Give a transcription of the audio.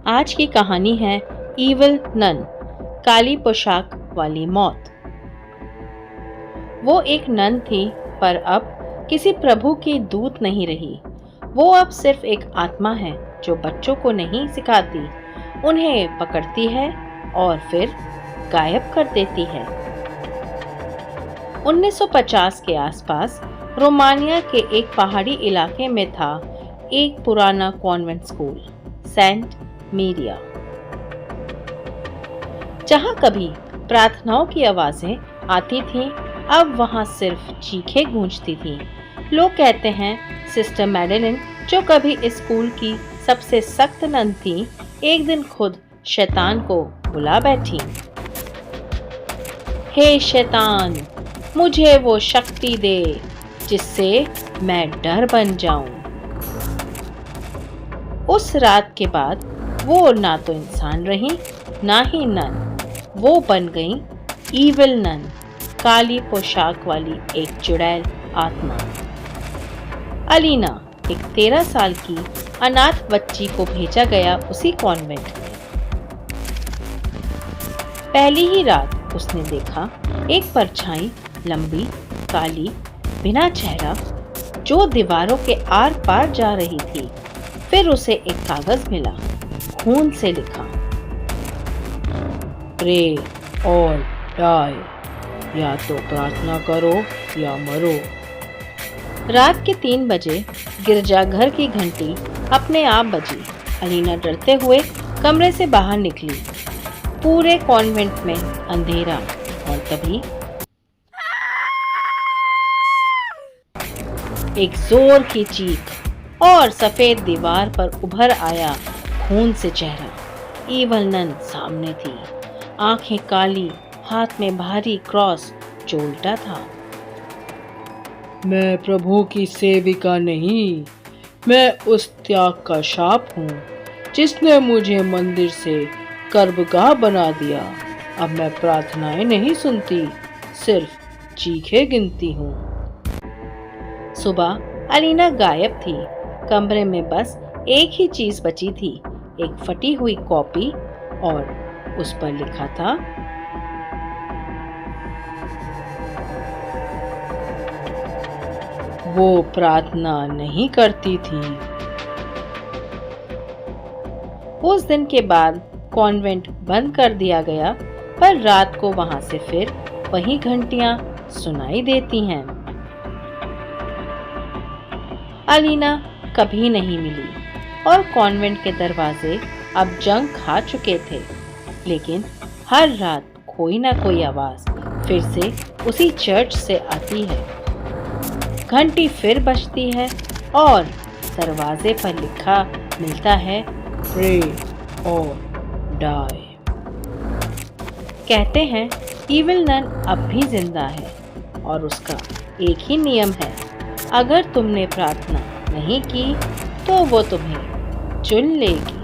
आज की कहानी है ईविल नन, काली पोशाक वाली मौत। वो एक नन थी, पर अब किसी प्रभु की दूत नहीं रही। वो अब सिर्फ एक आत्मा है जो बच्चों को नहीं सिखाती, उन्हें पकड़ती है और फिर गायब कर देती है। 1950 के आसपास रोमानिया के एक पहाड़ी इलाके में था एक पुराना कॉन्वेंट स्कूल, सेंट मीडिया, जहां कभी प्रार्थनाओं की आवाजें आती थीं, अब वहां सिर्फ चीखें गूंजती थीं। लोग कहते हैं सिस्टर मैडेलिन, जो कभी इस स्कूल की सबसे सख्त नन थी, एक दिन खुद शैतान को बुला बैठी। हे शैतान, मुझे वो शक्ति दे जिससे मैं डर बन जाऊं। उस रात के बाद वो ना तो इंसान रही, ना ही नन। वो बन गई ईविल नन, काली पोशाक वाली एक चुड़ैल आत्मा। अलीना, एक 13 साल की अनाथ बच्ची को भेजा गया उसी कॉन्वेंट में। पहली ही रात उसने देखा एक परछाई, लंबी, काली, बिना चेहरा, जो दीवारों के आर पार जा रही थी। फिर उसे एक कागज मिला, खून से लिखा, प्रे और डाई, या तो प्रार्थना करो या मरो। रात के 3 बजे गिरजाघर की घंटी अपने आप बजी। अलीना डरते हुए कमरे से बाहर निकली। पूरे कॉन्वेंट में अंधेरा, और तभी एक जोर की चीख, और सफेद दीवार पर उभर आया खून से चेहरा। ईविल नन सामने थी, आंखें काली, हाथ में भारी क्रॉस जो उल्टा था। मैं प्रभु की सेविका नहीं, मैं उस त्याग का शाप हूँ जिसने मुझे मंदिर से कर्मगाह बना दिया। अब मैं प्रार्थनाएं नहीं सुनती, सिर्फ चीखें गिनती हूँ। सुबह अलीना गायब थी। कमरे में बस एक ही चीज बची थी, एक फटी हुई कॉपी, और उस पर लिखा था, वो प्रार्थना नहीं करती थी। उस दिन के बाद कॉन्वेंट बंद कर दिया गया, पर रात को वहां से फिर वही घंटियां सुनाई देती हैं। अलीना कभी नहीं मिली, और कॉन्वेंट के दरवाजे अब जंग खा चुके थे। लेकिन हर रात कोई ना कोई आवाज फिर से उसी चर्च से आती है। घंटी फिर बजती है और दरवाजे पर लिखा मिलता है, प्रे और डाई। कहते हैं ईविल नन अब भी जिंदा है, और उसका एक ही नियम है, अगर तुमने प्रार्थना नहीं की तो वो तुम्हें चुन लेगी।